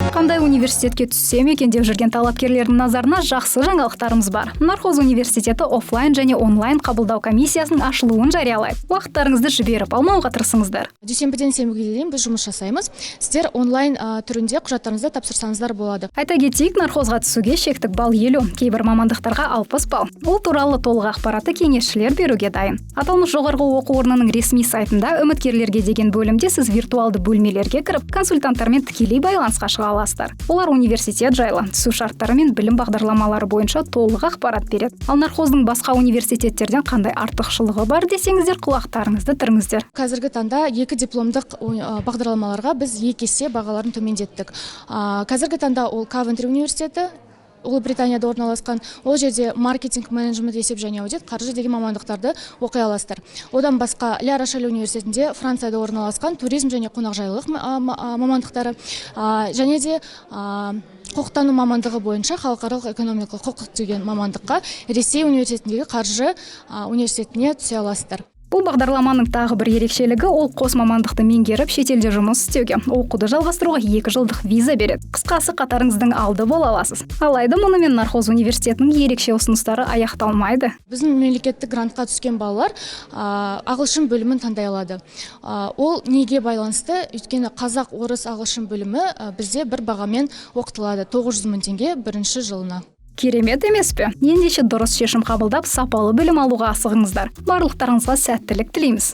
Қандай университетке түссем екен деп жүрген талапкерлердің назарына жақсы жаңалықтарымыз бар. Нархоз университеті офлайн және онлайн қабылдау комиссиясының ашылуын жариялайды. Уақыттарыңызды жіберіп алмауға тырысыңыздар. Дүйсенбіден сенбіге дейін біз жұмыс жасаймыз. Сіздер онлайн түрінде құжаттарыңызды тапсырсаңыздар болады. Айта кетейік, нархозға түсуге шектік балл 50, кейбір мамандықтарға 60 балл. Ол туралы толық ақпаратты кеңесшілер беруге дайын. Аталмыш жоғарғы оқу орнының ресми сайтында үміткерлерге деген бөлімде сіз виртуалды бөлмелерге кіріп, консультанттармен тікелей байланысқа шыға аласыздар. Олар университет жайлы, түсу шарттары мен білім бағдарламалары бойынша толық ақпарат береді. Ал нархоздың басқа университеттерден қандай артықшылығы бар десеңіздер, құлақтарыңызды түріңіздер. Қазіргі таңда екі дипломдық бағдарламаларға біз 2 есе бағаларын төмендеттік. Қазіргі таңда ол Кавентри университеті, Ұлыбританияда орналасқан. Ол жерде маркетинг, менеджмент, есеп және аудит, қаржы деген мамандықтарды оқи аласыздар. Одан басқа Ля Рошель университетінде, Францияда орналасқан туризм және қонақжайлылық мамандықтары, және де құқықтану мамандығы бойынша халықаралық экономикалық құқық деген мамандыққа Ресей университетіндегі қаржы университетіне түсе аласыздар. Бұл бағдарламаның тағы бір ерекшелігі, ол қос мамандықты меңгеріп шетелде жұмыс істеуге, оқуды жалғастыруға 2 жылдық виза береді. Қысқасы, қатарыңыздың алды бола аласыз. Алайда мұнымен Нархоз университетінің ерекше ұсыныстары аяқталмайды. Біздің мемлекеттік грантқа түскен балалар ағылшын бөлімін таңдай алады. Ол неге байланысты? Өйткені қазақ, орыс, ағылшын бөлімі бізде бір бағамен оқытылады. 900 мың теңге бірінші жылына. Керемет емес пе? Ендеше дұрыс шешім қабылдап, сапалы білім алуға асығыңыздар. Барлықтарыңызға сәттілік тілейміз.